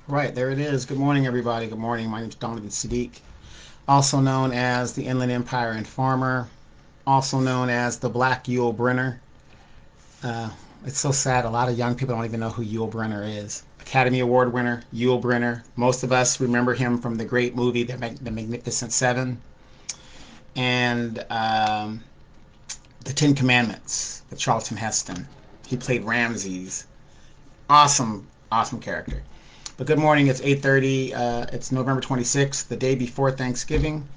Right, there it is. Good morning, everybody. Good morning. My name is Donovan Sadiq, also known as the Inland Empire Informer, also known as the Black Yul Brynner. Uh, it's so sad. A lot of young people don't even know who Yul Brynner is. Academy Award winner, Yul Brynner. Most of us remember him from the great movie, The Magnificent Seven, and The Ten Commandments with Charlton Heston. He played Ramses. Awesome, awesome character. But good morning. It's 8:30. It's November 26th, the day before Thanksgiving.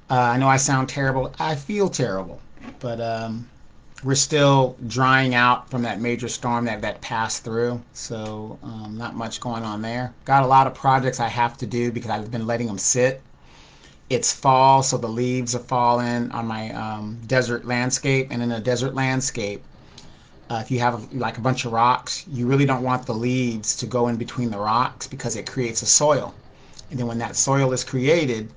I know I sound terrible. I feel terrible, but we're still drying out from that major storm that passed through. So not much going on there. Got a lot of projects I have to do because I've been letting them sit. It's fall, so the leaves are falling on my desert landscape, and in a desert landscape, if you have like a bunch of rocks, you really don't want the leaves to go in between the rocks because it creates a soil. And then when that soil is created,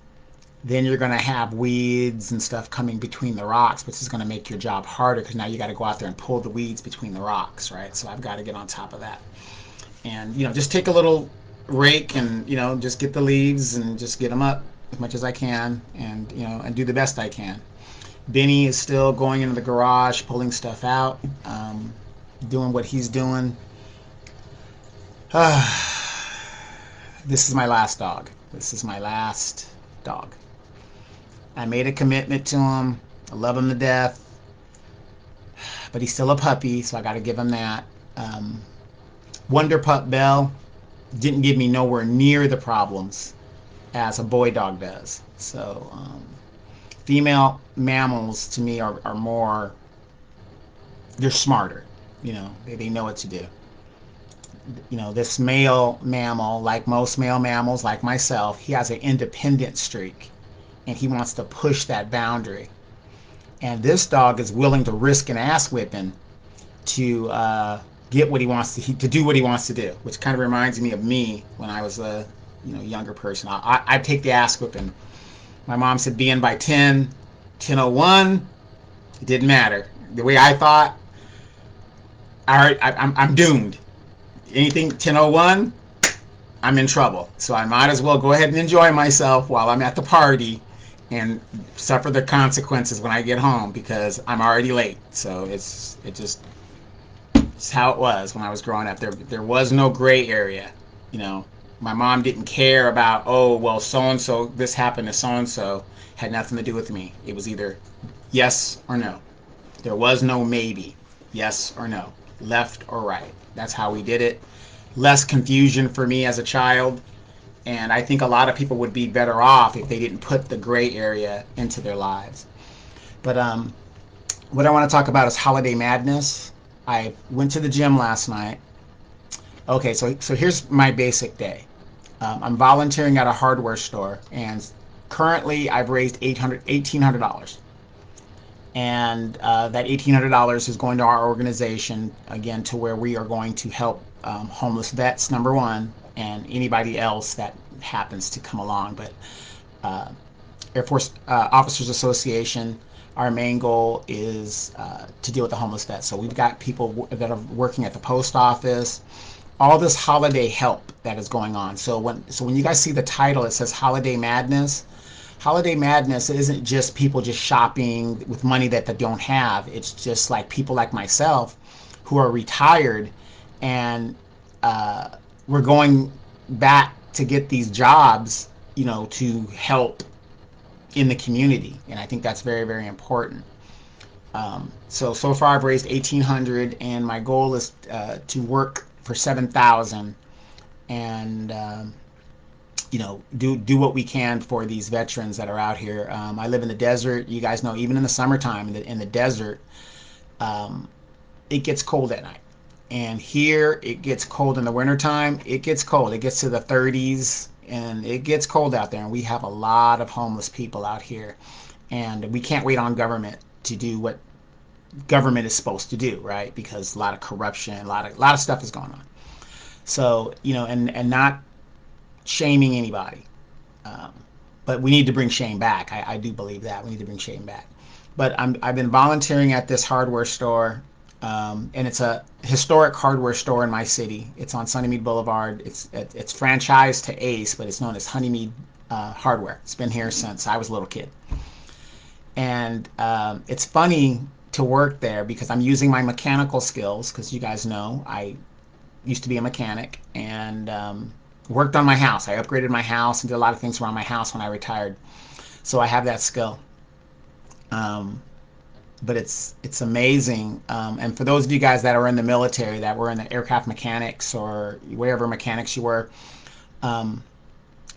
then you're going to have weeds and stuff coming between the rocks, which is going to make your job harder because now you got to go out there and pull the weeds between the rocks, right? So I've got to get on top of that. And, just take a little rake and, just get the leaves and just get them up as much as I can and, and do the best I can. Benny is still going into the garage, pulling stuff out, doing what he's doing. This is my last dog. This is my last dog. I made a commitment to him. I love him to death, but he's still a puppy, so I got to give him that. Um, Wonder Pup Bell didn't give me nowhere near the problems as a boy dog does. So female mammals to me are more, they're smarter. They know what to do. This male mammal, like most male mammals, like myself, he has an independent streak and he wants to push that boundary. And this dog is willing to risk an ass whipping to get what he wants to do what he wants to do, which kind of reminds me of me when I was a younger person. I'd take the ass whipping. My mom said be in by 10:01. It didn't matter. The way I thought, all right, I'm doomed. Anything 10:01, I'm in trouble. So I might as well go ahead and enjoy myself while I'm at the party and suffer the consequences when I get home because I'm already late. So it's how it was when I was growing up. There was no gray area. You know, my mom didn't care about, oh well, so and so, this happened to so and so, had nothing to do with me. It was either yes or no. There was no maybe. Yes or no. Left or right. That's how we did it. Less confusion for me as a child. And I think a lot of people would be better off if they didn't put the gray area into their lives. But what I want to talk about is holiday madness. I went to the gym last night. Okay, so here's my basic day. I'm volunteering at a hardware store, and currently I've raised $1,800. And that $1,800 is going to our organization, again, to where we are going to help homeless vets, number one, and anybody else that happens to come along. But uh, Air Force Officers Association, our main goal is to deal with the homeless vets. So we've got people that are working at the post office, all this holiday help that is going on. So when you guys see the title, it says Holiday Madness. Holiday Madness isn't just people just shopping with money that they don't have. It's just like people like myself who are retired, and uh, we're going back to get these jobs, to help in the community. And I think that's very, very important. So far I've raised 1,800, and my goal is to work for 7,000, and do what we can for these veterans that are out here. I live in the desert. You guys know, even in the summertime in the desert, um, it gets cold at night. And here it gets cold in the wintertime. It gets cold. It gets to the 30s, and it gets cold out there. And we have a lot of homeless people out here. And we can't wait on government to do what government is supposed to do, right? Because a lot of corruption, a lot of stuff is going on. So, and not shaming anybody. Um, but we need to bring shame back. I do believe that we need to bring shame back. But I've been volunteering at this hardware store. And it's a historic hardware store in my city. It's on Sunnymead Boulevard. It's franchised to Ace, but it's known as Honeymead Hardware. It's been here since I was a little kid. And it's funny to work there because I'm using my mechanical skills, because you guys know I used to be a mechanic, and worked on my house. I upgraded my house and did a lot of things around my house when I retired. So I have that skill. Um, but it's amazing. And for those of you guys that are in the military, that were in the aircraft mechanics or wherever mechanics you were, um,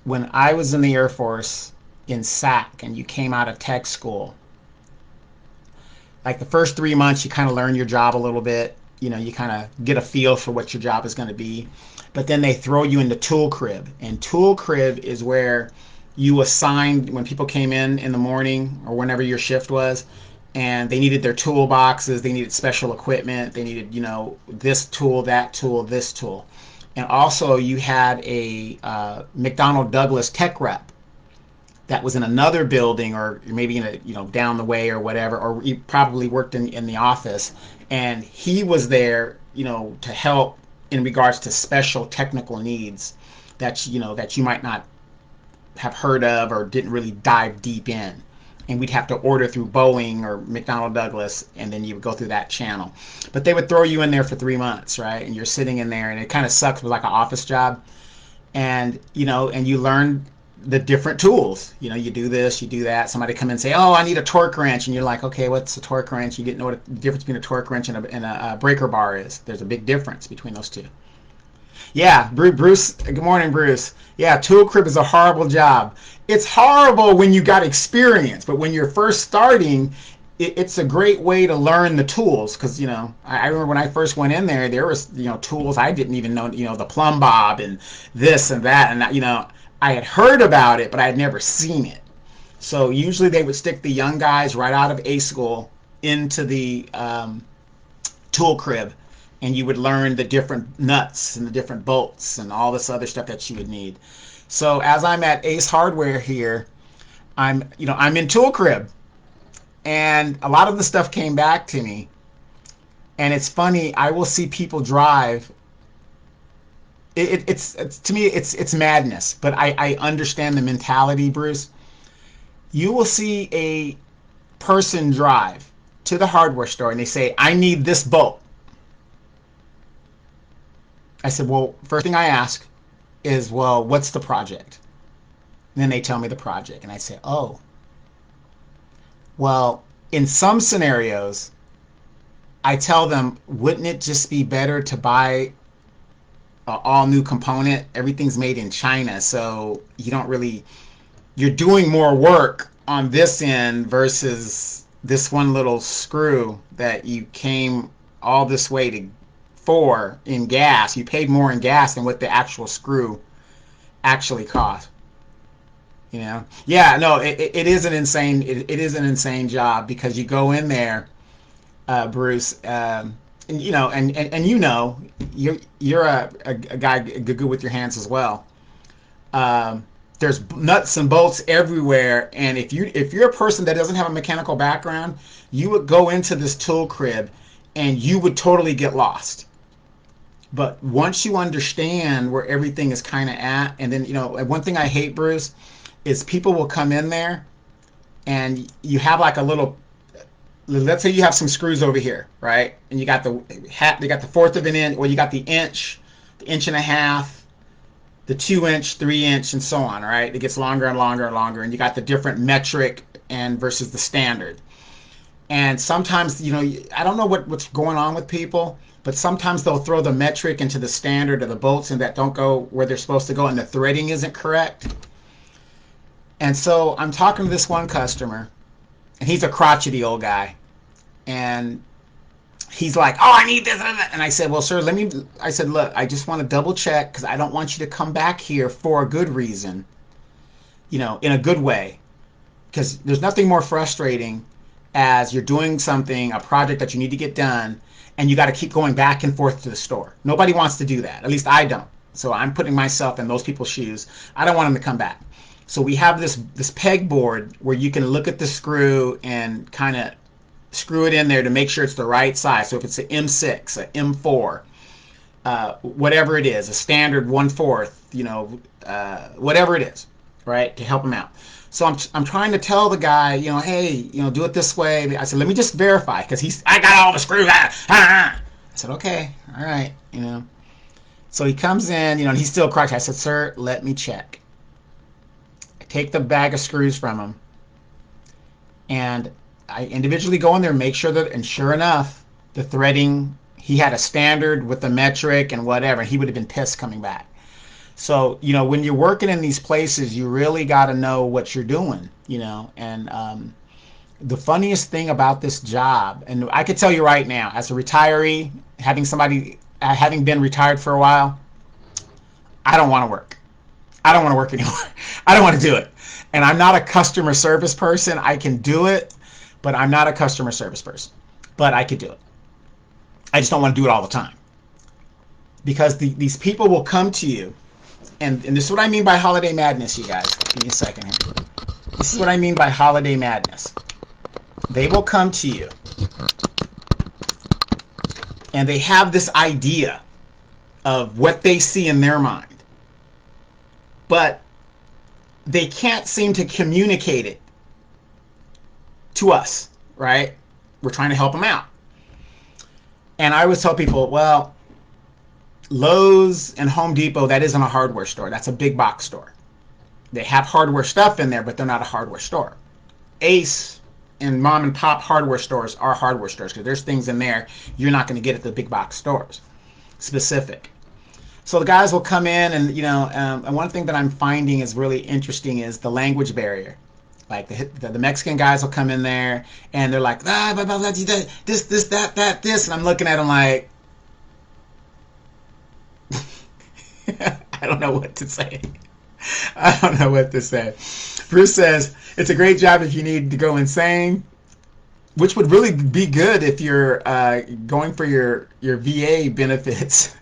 when I was in the Air Force in SAC and you came out of tech school, like the first 3 months, you kind of learn your job a little bit. You kind of get a feel for what your job is going to be. But then they throw you into tool crib. And tool crib is where you assigned, when people came in the morning or whenever your shift was, and they needed their toolboxes, they needed special equipment, they needed, this tool, that tool, this tool. And also you had a McDonnell Douglas tech rep that was in another building, or maybe in a, down the way or whatever, or he probably worked in the office, and he was there, to help in regards to special technical needs that you might not have heard of or didn't really dive deep in. And we'd have to order through Boeing or McDonnell Douglas, and then you would go through that channel. But they would throw you in there for 3 months, right? And you're sitting in there, and it kind of sucks. It was like an office job. And and you learn the different tools. You do this, you do that. Somebody come in and say, "Oh, I need a torque wrench," and you're like, "Okay, what's a torque wrench?" You didn't know what the difference between a torque wrench and a breaker bar is. There's a big difference between those two. Yeah, Bruce. Good morning, Bruce. Yeah, tool crib is a horrible job. It's horrible when you got experience, but when you're first starting, it's a great way to learn the tools. Because I remember when I first went in there was tools I didn't even know. The plumb bob and this and that, and I had heard about it, but I had never seen it. So usually they would stick the young guys right out of A school into the tool crib, and you would learn the different nuts and the different bolts and all this other stuff that you would need. So as I'm at Ace Hardware here, I'm in tool crib, and a lot of the stuff came back to me. And it's funny, I will see people drive. It's to me it's madness, but I understand the mentality, Bruce. You will see a person drive to the hardware store and they say, "I need this bolt." I said, "Well, first thing I ask is, well, what's the project?" And then they tell me the project, and I say, "Oh, well, in some scenarios, I tell them, wouldn't it just be better to buy an all new component? Everything's made in China, so you're doing more work on this end versus this one little screw that you came all this way for in gas. You paid more in gas than what the actual screw actually cost." Yeah, no, it is an insane it is an insane job, because you go in there, Bruce, and you're a guy good with your hands as well. um, there's nuts and bolts everywhere, and if you're a person that doesn't have a mechanical background, you would go into this tool crib and you would totally get lost. But once you understand where everything is kind of at, and then one thing I hate, Bruce, is people will come in there and you have like a little, let's say you have some screws over here, right? And you got the fourth of an inch, or you got the inch and a half, the 2 inch, 3 inch, and so on, right? It gets longer and longer and longer, and you got the different metric and versus the standard. And sometimes, I don't know what's going on with people, but sometimes they'll throw the metric into the standard, or the bolts and that don't go where they're supposed to go, and the threading isn't correct. And so I'm talking to this one customer, and he's a crotchety old guy, and he's like, "Oh, I need this," and I said, "Well, sir, I said, look, I just want to double check, because I don't want you to come back here for a good reason, in a good way, because there's nothing more frustrating as you're doing something, a project that you need to get done, and you got to keep going back and forth to the store. Nobody wants to do that. At least I don't. So I'm putting myself in those people's shoes. I don't want them to come back. So we have this pegboard where you can look at the screw and kind of screw it in there to make sure it's the right size. So if it's an M6, an M4, whatever it is, a standard 1/4, whatever it is, right, to help him out. So I'm trying to tell the guy, hey, do it this way. I said, let me just verify, because I got all the screws. I said, okay, all right, So he comes in, and he's still crouched. I said, sir, let me check. I take the bag of screws from him, and I individually go in there and make sure that, and sure enough, the threading, he had a standard with the metric and whatever. He would have been pissed coming back. So, when you're working in these places, you really got to know what you're doing, and the funniest thing about this job, and I could tell you right now, as a retiree, having been retired for a while, I don't want to work. I don't want to work anymore. I don't want to do it. And I'm not a customer service person. I can do it, but I'm not a customer service person. But I could do it. I just don't want to do it all the time. Because these people will come to you, and this is what I mean by holiday madness, you guys. Give me a second here. This is what I mean by holiday madness. They will come to you, and they have this idea of what they see in their mind. But they can't seem to communicate it to us, right? We're trying to help them out. And I always tell people, well, Lowe's and Home Depot, that isn't a hardware store. That's a big box store. They have hardware stuff in there, but they're not a hardware store. Ace and mom and pop hardware stores are hardware stores, because there's things in there you're not going to get at the big box stores, specific. So the guys will come in, and and one thing that I'm finding is really interesting is the language barrier. Like the Mexican guys will come in there, and they're like, blah, blah, blah, this, this, and I'm looking at them like, I don't know what to say. I don't know what to say. Bruce says, it's a great job if you need to go insane, which would really be good if you're going for your VA benefits.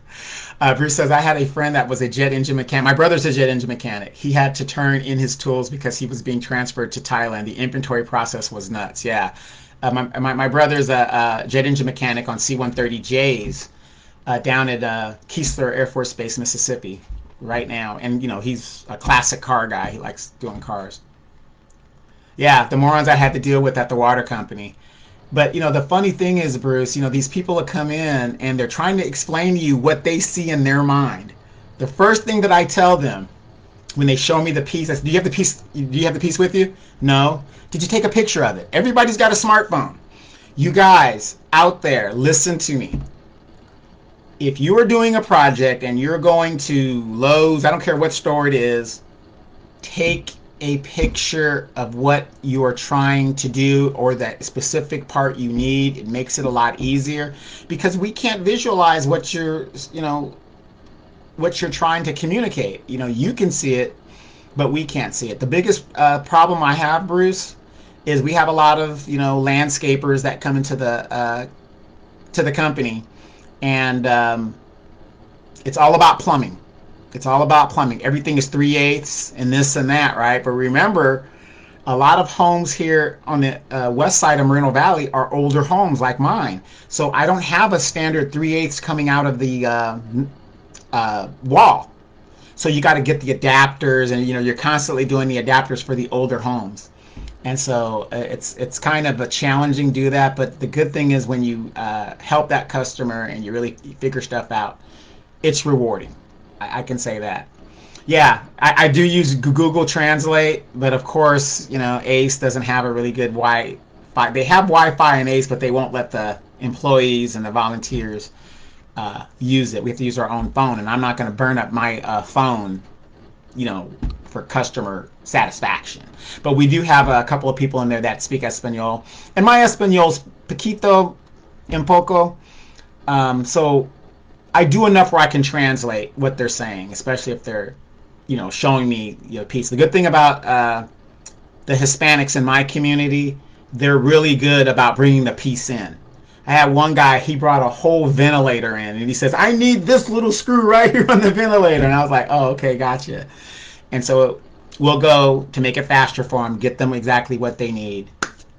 Bruce says, I had a friend that was a jet engine mechanic. My brother's a jet engine mechanic. He had to turn in his tools because he was being transferred to Thailand. The inventory process was nuts. Yeah. My brother's a jet engine mechanic on C-130Js down at Keesler Air Force Base, Mississippi right now. And, he's a classic car guy. He likes doing cars. Yeah, the morons I had to deal with at the water company. But, the funny thing is, Bruce, these people that come in and they're trying to explain to you what they see in their mind. The first thing that I tell them when they show me the piece, I say, do you have the piece with you? No. Did you take a picture of it? Everybody's got a smartphone. You guys out there, listen to me. If you are doing a project and you're going to Lowe's, I don't care what store it is, take a picture of what you are trying to do or that specific part you need. It makes it a lot easier, because we can't visualize what you're trying to communicate. You can see it, but we can't see it. The biggest problem I have, Bruce, is we have a lot of landscapers that come into the company, and it's all about plumbing. It's all about plumbing. Everything is 3/8 and this and that, right? But remember, a lot of homes here on the west side of Moreno Valley are older homes like mine. So I don't have a standard 3/8 coming out of the wall. So you got to get the adapters, and you're constantly doing the adapters for the older homes. And so it's kind of a challenging do that. But the good thing is when you help that customer and you really figure stuff out, it's rewarding. I can say that. Yeah, I do use Google Translate, but of course, Ace doesn't have a really good Wi-Fi. They have Wi-Fi in Ace, but they won't let the employees and the volunteers use it. We have to use our own phone, and I'm not going to burn up my phone, for customer satisfaction. But we do have a couple of people in there that speak Espanol, and my Espanol's poquito, un poco. So I do enough where I can translate what they're saying, especially if they're, showing me a piece. The good thing about the Hispanics in my community, they're really good about bringing the piece in. I had one guy, he brought a whole ventilator in, and he says, I need this little screw right here on the ventilator. And I was like, oh, okay, gotcha. And so we'll go to make it faster for them, get them exactly what they need,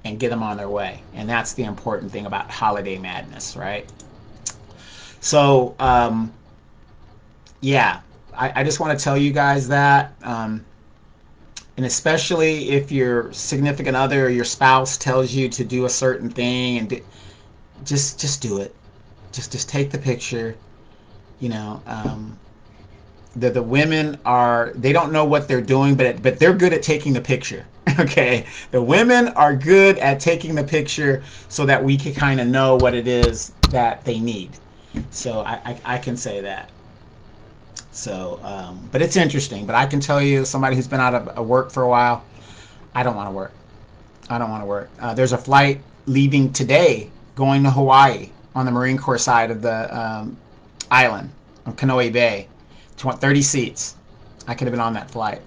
and get them on their way. And that's the important thing about holiday madness, right? So, yeah, I just want to tell you guys that. And especially if your significant other or your spouse tells you to do a certain thing, and just do it. Just take the picture. You know, the women are, they don't know what they're doing, but they're good at taking the picture. Okay, the women are good at taking the picture so that we can kind of know what it is that they need. So I can say that. So, but it's interesting. But I can tell you, somebody who's been out of work for a while, I don't want to work. I don't want to work. There's a flight leaving today going to Hawaii on the Marine Corps side of the island on Kanoe Bay. 30 seats. I could have been on that flight.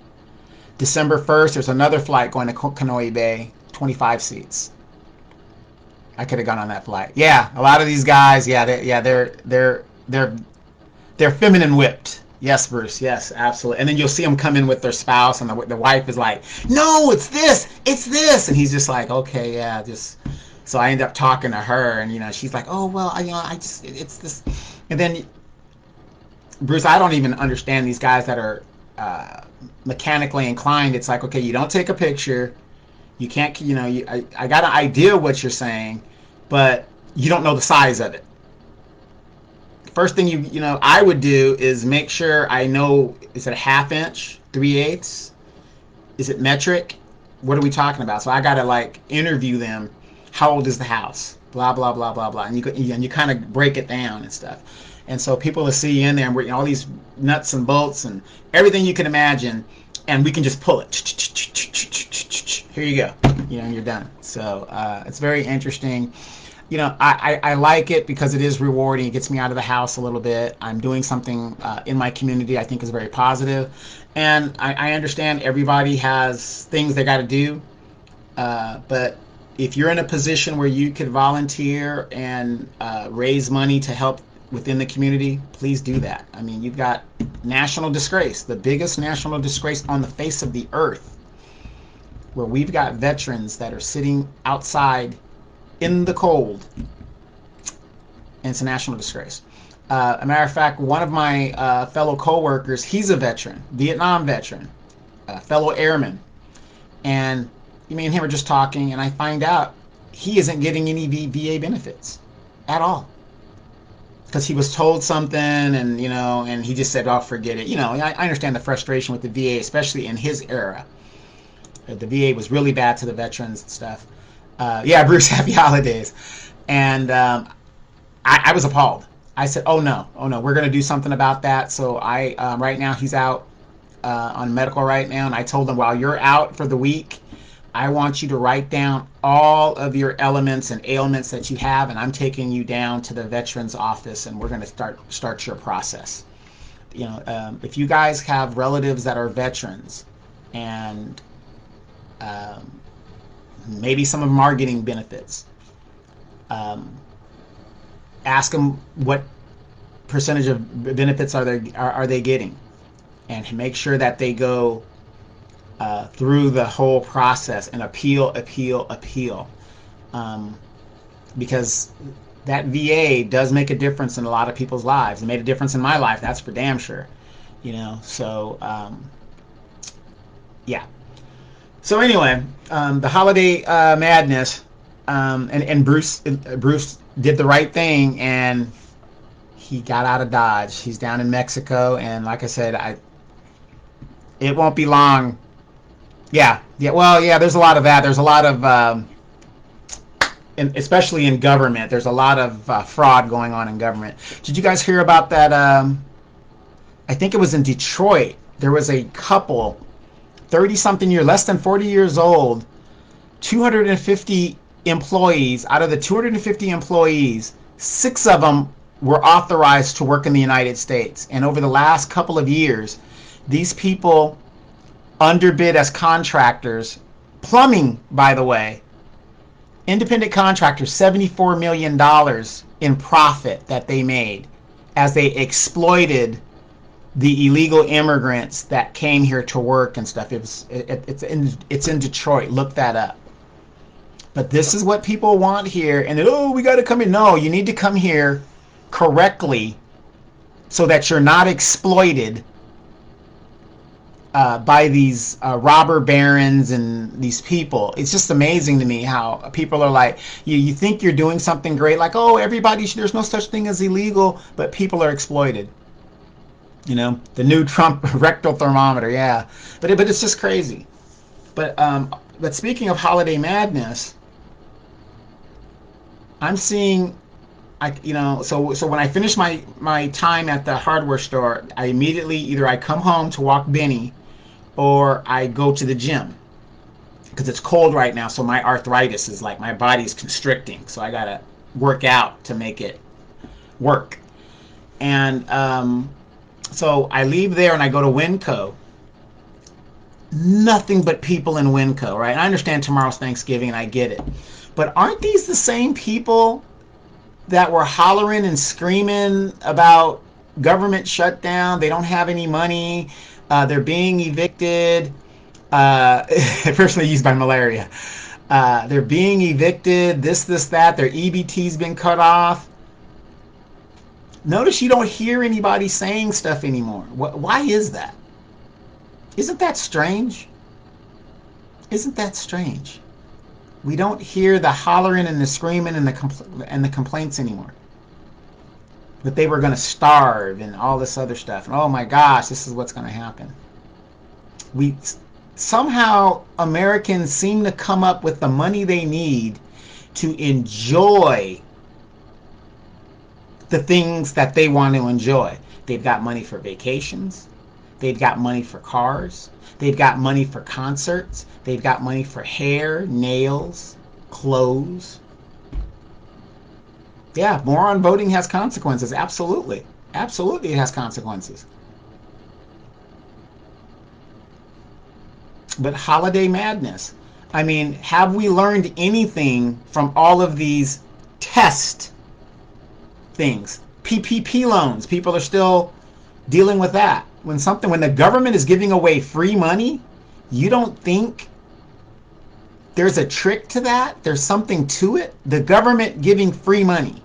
December 1st, there's another flight going to Kanoe Bay, 25 seats. I could have gone on that flight. Yeah, a lot of these guys, they're feminine whipped. Yes, Bruce. Yes, absolutely. And then you'll see them come in with their spouse, and the wife is like, "No, it's this," and he's just like, "Okay, yeah, just." So I end up talking to her, and she's like, "Oh well, I just it's this," and then Bruce, I don't even understand these guys that are mechanically inclined. It's like, okay, you don't take a picture, you can't, I got an idea what you're saying, but you don't know the size of it. First thing I would do is make sure I know, is it a half inch, 3/8? Is it metric? What are we talking about? So I gotta like interview them. How old is the house? Blah blah blah blah blah. And you kind of break it down and stuff. And so people will see you in there, and we're all these nuts and bolts and everything you can imagine, and we can just pull it. Here you go. And you're done. So it's very interesting. I like it because it is rewarding. It gets me out of the house a little bit. I'm doing something in my community I think is very positive. And I understand everybody has things they got to do. But if you're in a position where you could volunteer and raise money to help within the community, please do that. I mean, you've got national disgrace, the biggest national disgrace on the face of the earth, where we've got veterans that are sitting outside in the cold, and it's a national disgrace. A matter of fact, one of my fellow co-workers, he's a veteran, Vietnam veteran, fellow airman, and me and him are just talking, and I find out he isn't getting any VA benefits at all, because he was told something, and and he just said, "Oh, forget it." I understand the frustration with the VA, especially in his era. The VA was really bad to the veterans and stuff. Yeah, Bruce, happy holidays. And I was appalled. I said, oh no, we're going to do something about that. So right now he's out on medical right now, and I told him, while you're out for the week, I want you to write down all of your elements and ailments that you have, and I'm taking you down to the veterans office, and we're going to start your process. If you guys have relatives that are veterans, and maybe some of them are getting benefits, ask them what percentage of benefits are they getting, and make sure that they go through the whole process and appeal, because that VA does make a difference in a lot of people's lives. It made a difference in my life, that's for damn sure. So yeah. So anyway, the holiday madness, and Bruce did the right thing, and he got out of Dodge. He's down in Mexico, and like I said, it won't be long. Yeah. Well, yeah. There's a lot of that. There's a lot of, especially in government, there's a lot of fraud going on in government. Did you guys hear about that? I think it was in Detroit. There was a couple, 30-something years, less than 40 years old, 250 employees. Out of the 250 employees, 6 of them were authorized to work in the United States. And over the last couple of years, these people underbid as contractors. Plumbing, by the way, independent contractors, $74 million in profit that they made as they exploited the illegal immigrants that came here to work and stuff. It's in Detroit. Look that up. But this is what people want here. And then, oh, we got to come in. No, you need to come here correctly so that you're not exploited by these robber barons and these people. It's just amazing to me how people are like, you think you're doing something great, like, oh, there's no such thing as illegal, but people are exploited. You know, the new Trump rectal thermometer, yeah. But it's just crazy. But speaking of holiday madness, I'm seeing, so when I finish my time at the hardware store, I immediately either I come home to walk Benny, or I go to the gym because it's cold right now. So my arthritis is like, my body's constricting, so I gotta work out to make it work. And so I leave there and I go to Winco. Nothing but people in Winco, right? And I understand tomorrow's Thanksgiving and I get it, but aren't these the same people that were hollering and screaming about government shutdown? They don't have any money. They're being evicted. Personally used by malaria. They're being evicted. This, that. Their EBT's been cut off. Notice you don't hear anybody saying stuff anymore. Why is that? Isn't that strange? Isn't that strange? We don't hear the hollering and the screaming and the complaints anymore. That they were going to starve and all this other stuff. And oh my gosh, this is what's going to happen. Somehow Americans seem to come up with the money they need to enjoy the things that they want to enjoy. They've got money for vacations. They've got money for cars. They've got money for concerts. They've got money for hair, nails, clothes. Yeah, moron voting has consequences. Absolutely. Absolutely it has consequences. But holiday madness. I mean, have we learned anything from all of these test things? PPP loans. People are still dealing with that. When the government is giving away free money, you don't think there's a trick to that? There's something to it? The government giving free money.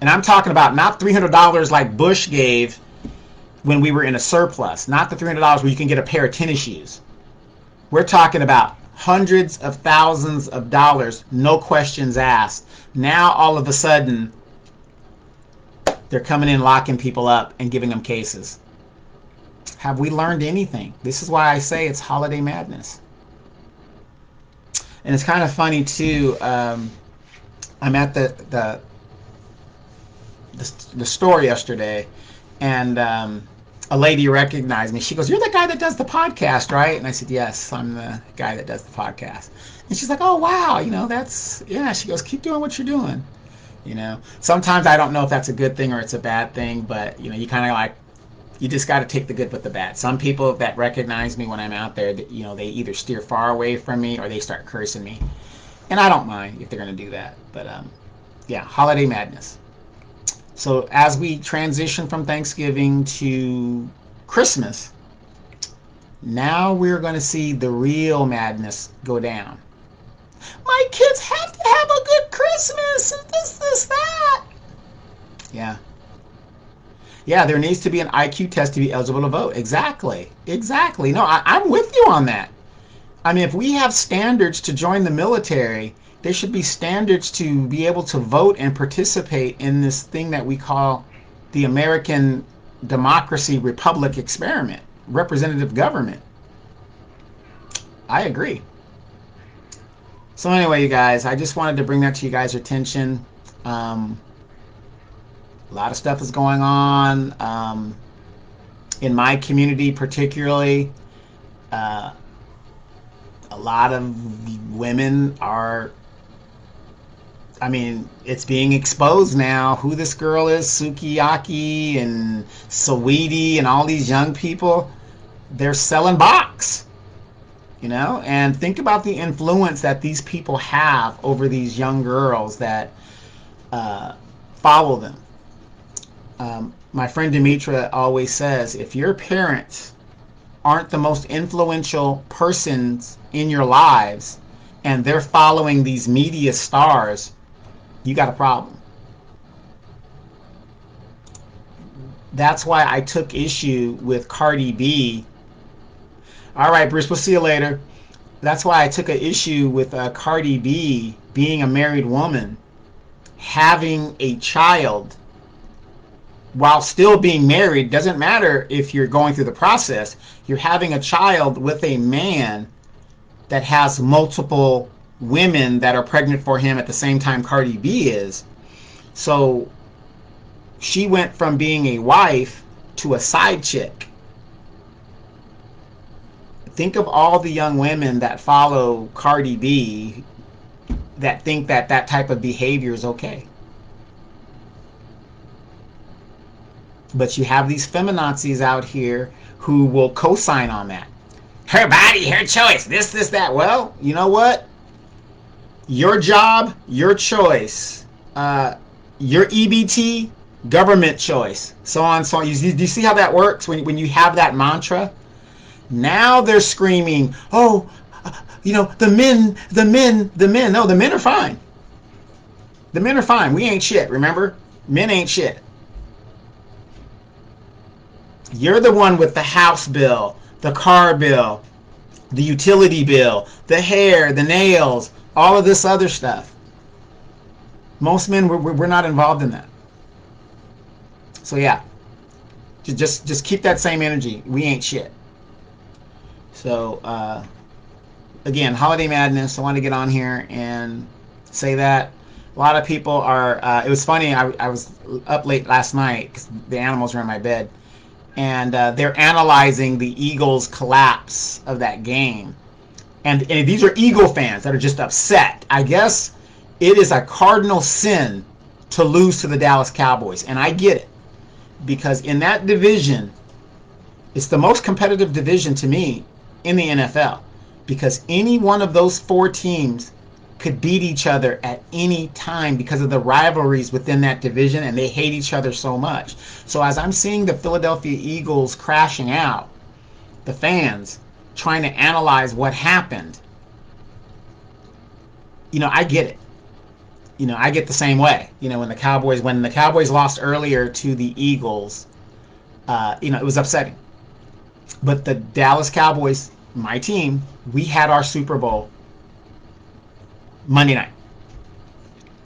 And I'm talking about not $300 like Bush gave when we were in a surplus. Not the $300 where you can get a pair of tennis shoes. We're talking about hundreds of thousands of dollars, no questions asked. Now all of a sudden, they're coming in, locking people up and giving them cases. Have we learned anything? This is why I say it's holiday madness. And it's kind of funny too. I'm at the store yesterday, and a lady recognized me. She goes, "You're the guy that does the podcast, right?" And I said, "Yes, I'm the guy that does the podcast." And she's like, "Oh wow, yeah." She goes, "Keep doing what you're doing." Sometimes I don't know if that's a good thing or it's a bad thing, but you kind of you just got to take the good with the bad. Some people that recognize me when I'm out there, they either steer far away from me or they start cursing me, and I don't mind if they're going to do that. But yeah, holiday madness. So as we transition from Thanksgiving to Christmas, now we're going to see the real madness go down. My kids have to have a good Christmas and this, that. Yeah. Yeah, there needs to be an IQ test to be eligible to vote. Exactly. No, I'm with you on that. I mean, if we have standards to join the military, there should be standards to be able to vote and participate in this thing that we call the American democracy republic experiment, representative government. I agree. So anyway, you guys, I just wanted to bring that to you guys' attention. A lot of stuff is going on in my community, particularly. A lot of women are, it's being exposed now who this girl is, Sukiyaki and Saweetie and all these young people. They're selling box, and think about the influence that these people have over these young girls that follow them. My friend Demetra always says, if your parents aren't the most influential persons in your lives and they're following these media stars, you got a problem. That's why I took issue with Cardi B. All right, Bruce, we'll see you later. That's why I took an issue with Cardi B being a married woman, having a child while still being married. Doesn't matter if you're going through the process. You're having a child with a man that has multiple women that are pregnant for him at the same time Cardi B is. So she went from being a wife to a side chick. Think of all the young women that follow Cardi B that think that that type of behavior is okay. But you have these feminazis out here who will co-sign on that. Her body, her choice, this, that. Well, you know what? Your job, your choice. Your EBT, government choice. So on, so on. Do you see how that works when you have that mantra? Now they're screaming, oh, the men. No, the men are fine. The men are fine. We ain't shit, remember? Men ain't shit. You're the one with the house bill, the car bill, the utility bill, the hair, the nails, all of this other stuff. Most men, we're not involved in that. So yeah, just keep that same energy. We ain't shit. So again, holiday madness. I want to get on here and say that a lot of people are. It was funny. I was up late last night because the animals were in my bed, and they're analyzing the Eagles' collapse of that game. And these are Eagle fans that are just upset. I guess it is a cardinal sin to lose to the Dallas Cowboys, and I get it, because in that division, it's the most competitive division to me in the NFL, because any one of those four teams could beat each other at any time because of the rivalries within that division, and they hate each other so much. So as I'm seeing the Philadelphia Eagles crashing out, the fans trying to analyze what happened, I get it. I get the same way. When the Cowboys lost earlier to the Eagles, it was upsetting. But the Dallas Cowboys, my team, we had our Super Bowl Monday night.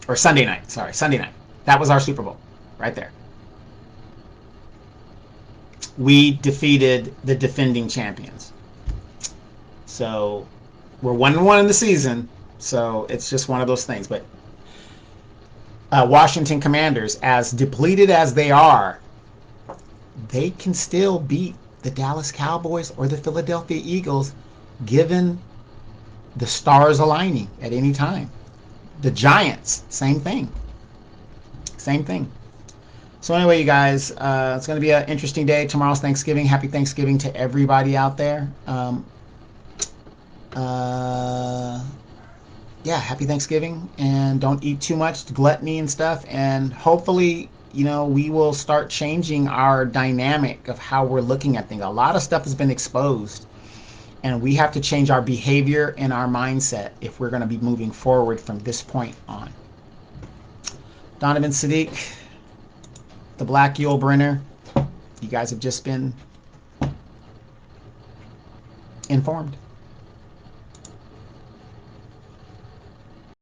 Or Sunday night. Sorry, Sunday night. That was our Super Bowl. Right there. We defeated the defending champions. So we're 1-1 in the season. So it's just one of those things. But Washington Commanders, as depleted as they are, they can still beat the Dallas Cowboys or the Philadelphia Eagles, given the stars aligning at any time. The Giants, same thing. Same thing. So anyway, you guys, it's going to be an interesting day. Tomorrow's Thanksgiving. Happy Thanksgiving to everybody out there. Happy Thanksgiving, and don't eat too much, gluttony and stuff, and hopefully we will start changing our dynamic of how we're looking at things. A lot of stuff has been exposed, and we have to change our behavior and our mindset if we're going to be moving forward from this point on. Donovan Sadiq, the Black Yul Brynner, you guys have just been informed.